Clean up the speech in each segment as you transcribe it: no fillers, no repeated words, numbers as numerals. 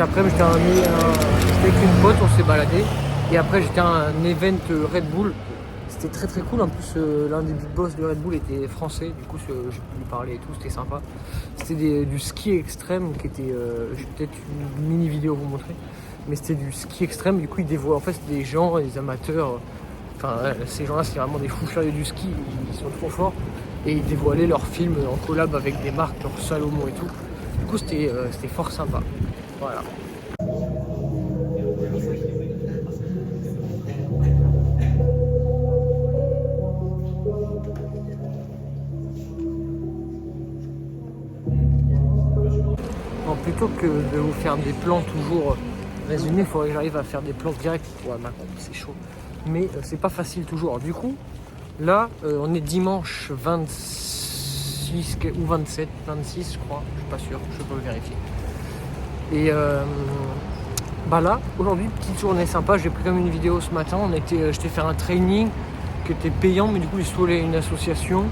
cet après-midi, j'étais avec une pote, on s'est baladé. Et après, j'étais à un event Red Bull. C'était très très cool. En plus, l'un des big boss de Red Bull était français. Du coup, j'ai pu lui parler et tout, c'était sympa. C'était du ski extrême qui était... j'ai peut-être une mini vidéo à vous montrer. Mais c'était du ski extrême. Du coup, ils dévoilent... En fait, c'était des gens, des amateurs. Enfin, ces gens-là, c'est vraiment des fous furieux du ski. Ils sont trop forts. Et ils dévoilaient leurs films en collab avec des marques, genre Salomon et tout. Du coup, c'était fort sympa. Voilà. Bon, plutôt que de vous faire des plans toujours résumés, il faudrait que j'arrive à faire des plans directs. Ouais, maintenant, c'est chaud. Mais c'est pas facile toujours. Du coup, là, on est dimanche 26 ou 27, 26 je crois, je suis pas sûr, je peux le vérifier. Et bah là, aujourd'hui, petite journée sympa, j'ai pris comme une vidéo ce matin, j'étais faire un training qui était payant, mais du coup, j'ai soulé une association.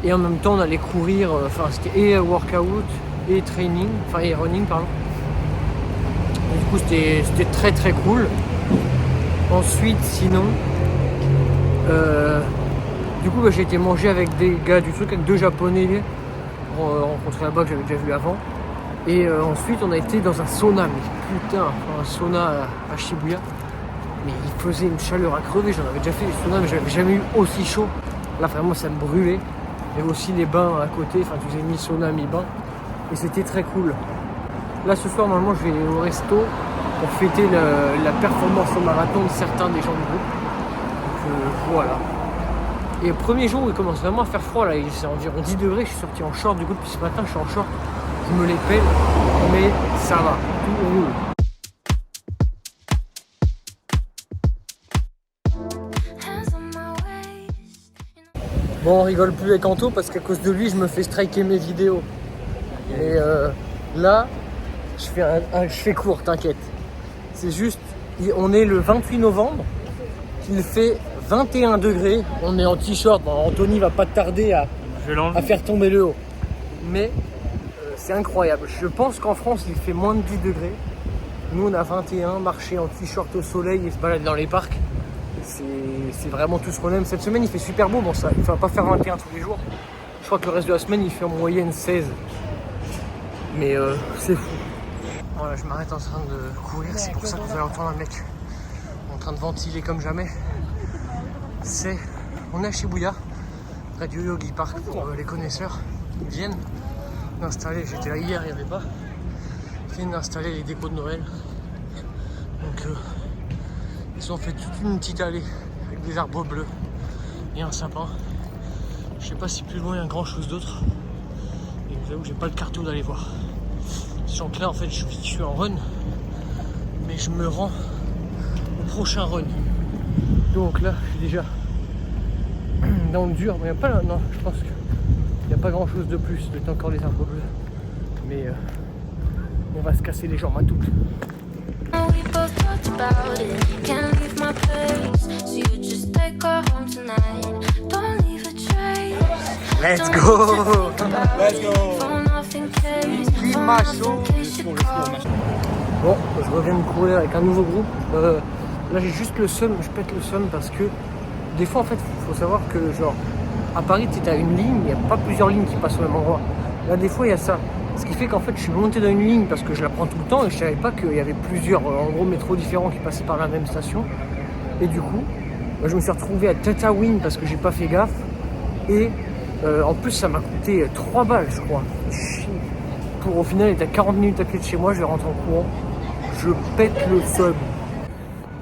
Et en même temps, on allait courir, c'était et workout et training, et running, pardon. Et du coup, c'était très très cool. Ensuite, sinon, du coup, j'ai été manger avec des gars du truc, avec 2 japonais rencontrés là-bas que j'avais déjà vu avant. Et ensuite, on a été dans un sauna, mais putain, un sauna à Shibuya. Mais il faisait une chaleur à crever, j'en avais déjà fait des saunas, mais j'avais jamais eu aussi chaud. Là, vraiment, ça me brûlait. Il y avait aussi les bains à côté, tu faisais mi-sauna, mi-bain. Et c'était très cool. Là, ce soir, normalement, je vais au resto pour fêter la performance au marathon de certains des gens du groupe. Donc voilà. Et le premier jour où il commence vraiment à faire froid, là, c'est environ 10 degrés, je suis sorti en short, du coup, depuis ce matin, je suis en short. Je me les pèle, mais ça va, tout roule. Bon, on rigole plus avec Anto parce qu'à cause de lui, je me fais striker mes vidéos. Et là, je fais court, t'inquiète. C'est juste, on est le 28 novembre, il fait 21 degrés, on est en t-shirt. Bon, Anthony va pas tarder à faire tomber le haut. Mais c'est incroyable. Je pense qu'en France, il fait moins de 10 degrés. Nous, on a 21, marcher en t-shirt au soleil et se balader dans les parcs. C'est vraiment tout ce qu'on aime. Cette semaine, il fait super beau. Bon, ça, il ne va pas faire 21 tous les jours. Je crois que le reste de la semaine, il fait en moyenne 16. Mais c'est fou. Voilà, je m'arrête en train de courir. C'est pour ça que vous allez entendre un mec en train de ventiler comme jamais. On est à Shibuya, près du Yogi Park pour les connaisseurs. Ils viennent d'installer, j'étais là hier, il n'y avait pas. Ils viennent d'installer les décos de Noël. Donc ils ont fait toute une petite allée avec des arbres bleus et un sapin. Je sais pas si plus loin il y a grand chose d'autre. Et je vous avoue que j'ai pas le carton d'aller voir. Sachant que là en fait je suis en run, mais je me rends au prochain run. Donc là je suis déjà dans le dur, mais il n'y a pas là, non, je pense qu'il n'y a pas grand chose de plus. Il y a encore les arbres bleus. Mais on va se casser les jambes à toutes. Let's go! Let's go! Bon, je reviens de courir avec un nouveau groupe. Là j'ai juste le seum, je pète le seum parce que des fois en fait il faut savoir que genre à Paris tu es à une ligne, il n'y a pas plusieurs lignes qui passent au même endroit. Là des fois il y a ça. Ce qui fait qu'en fait je suis monté dans une ligne parce que je la prends tout le temps et je savais pas qu'il y avait plusieurs en gros métros différents qui passaient par la même station. Et du coup je me suis retrouvé à Tatooine parce que j'ai pas fait gaffe. Et en plus ça m'a coûté 3 balles je crois. Pour au final être à 40 minutes à pied de chez moi, je vais rentrer en courant. Je pète le seum.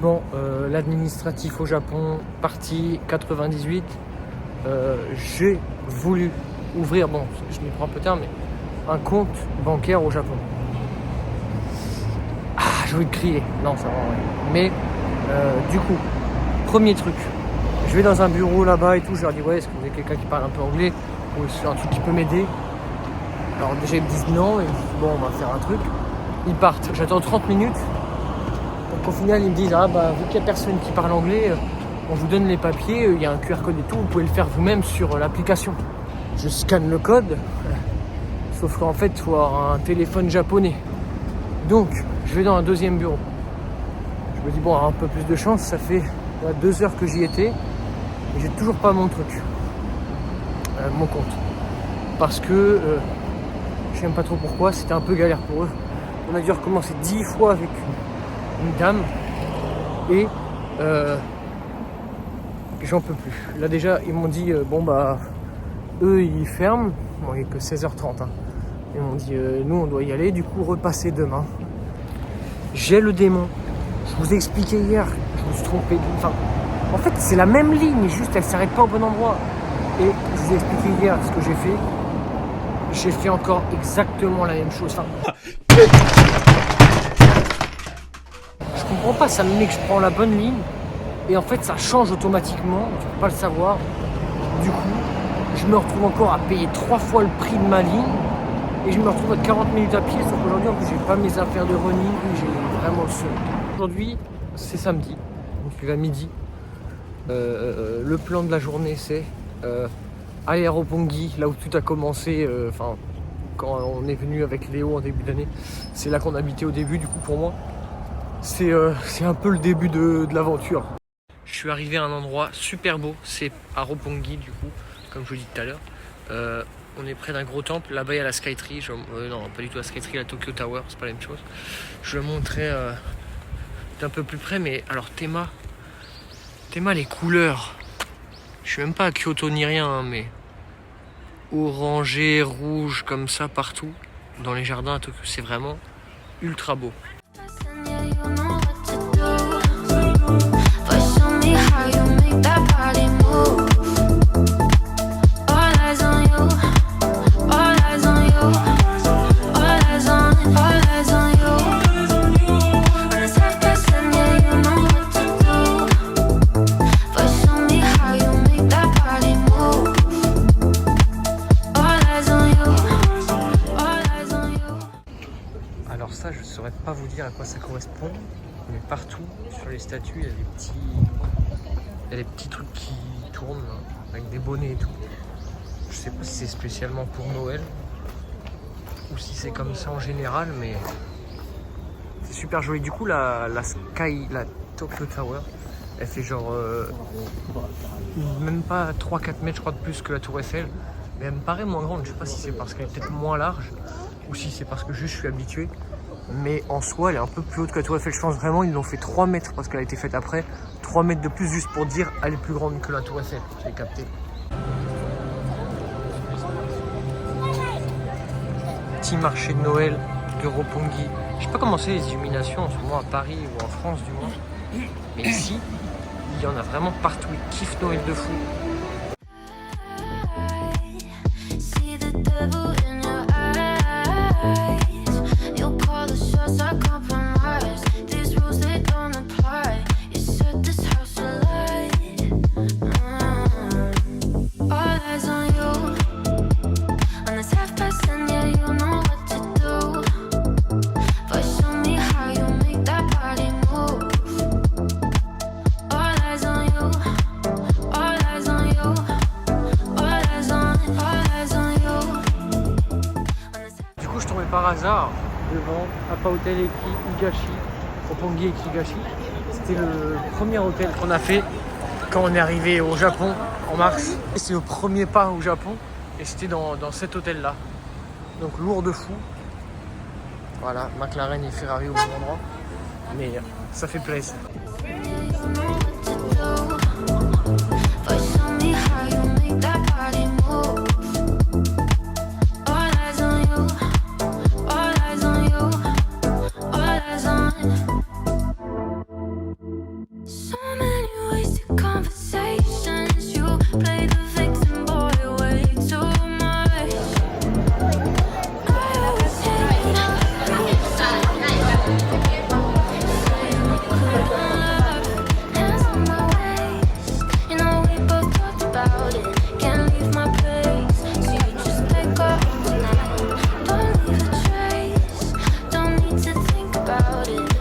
Bon, l'administratif au Japon, partie 98. J'ai voulu ouvrir, bon, je m'y prends un peu tard, mais un compte bancaire au Japon. Ah, j'ai envie de crier. Non, ça va, ouais. Mais, du coup, premier truc. Je vais dans un bureau là-bas et tout, je leur dis, ouais, est-ce que vous avez quelqu'un qui parle un peu anglais? Ou c'est un truc qui peut m'aider? Alors déjà, ils me disent non, et je dis, bon, on va faire un truc. Ils partent. J'attends 30 minutes. Donc au final, ils me disent, ah bah, vu qu'il n'y a personne qui parle anglais, on vous donne les papiers, il y a un QR code et tout, vous pouvez le faire vous-même sur l'application. Je scanne le code, sauf qu'en fait, il faut avoir un téléphone japonais. Donc, je je vais dans un deuxième bureau. Je me dis bon, un peu plus de chance, ça fait 2 heures que j'y étais et j'ai toujours pas mon truc, mon compte. Parce que je sais même pas trop pourquoi, c'était un peu galère pour eux. On a dû recommencer 10 fois avec une dame et j'en peux plus. Là déjà ils m'ont dit bon bah eux ils ferment, bon il n'est que 16h30 hein. Ils m'ont dit nous on doit y aller, du coup repasser demain. J'ai le démon. Je vous ai expliqué hier, je me suis trompé. Enfin, en fait c'est la même ligne, juste elle s'arrête pas au bon endroit. Et je vous ai expliqué hier ce que j'ai fait. J'ai fait encore exactement la même chose. Enfin, je comprends pas, ça me met que je prends la bonne ligne. Et en fait ça change automatiquement, tu peux pas le savoir. Du coup, je me retrouve encore à payer 3 fois le prix de ma ligne. Et je me retrouve à 40 minutes à pied, sauf qu'aujourd'hui en plus j'ai pas mes affaires de running, j'ai vraiment le seul. Aujourd'hui c'est samedi, donc il est à midi. Le plan de la journée c'est aller à Roppongi, là où tout a commencé, quand on est venu avec Léo en début d'année. C'est là qu'on habitait au début, du coup pour moi c'est un peu le début de l'aventure. Je suis arrivé à un endroit super beau, c'est à Roppongi du coup, comme je vous dis tout à l'heure. On est près d'un gros temple, là-bas il y a la Skytree, non pas du tout la Skytree, la Tokyo Tower, c'est pas la même chose. Je le montrais d'un peu plus près, mais alors Théma, les couleurs, je suis même pas à Kyoto ni rien, hein, mais orangé, rouge, comme ça partout, dans les jardins à Tokyo, c'est vraiment ultra beau. Alors ça, je ne saurais pas vous dire à quoi ça correspond, mais partout sur les statues, il y a des petits trucs qui tournent avec des bonnets et tout. Je sais pas si c'est spécialement pour Noël ou si c'est comme ça en général, mais c'est super joli. Du coup, la Tokyo Tower, elle fait genre même pas 3-4 mètres, je crois, de plus que la Tour Eiffel, mais elle me paraît moins grande. Je sais pas si c'est parce qu'elle est peut-être moins large ou si c'est parce que juste je suis habitué. Mais en soi, elle est un peu plus haute que la Tour Eiffel. Je pense vraiment ils l'ont fait 3 mètres parce qu'elle a été faite après. 3 mètres de plus juste pour dire elle est plus grande que la Tour Eiffel. J'ai capté. Petit marché de Noël de Roppongi. Je sais pas comment c'est les illuminations en ce moment à Paris ou en France du moins. Mais ici, il y en a vraiment partout. Ils kiffent Noël de fou. Par hasard devant Appa Hotel Higashi, Roppongi Higashi. C'était le premier hôtel qu'on a fait quand on est arrivé au Japon en mars. C'est le premier pas au Japon et c'était dans cet hôtel là. Donc lourd de fou. Voilà, McLaren et Ferrari au même endroit. Mais ça fait plaisir. About it.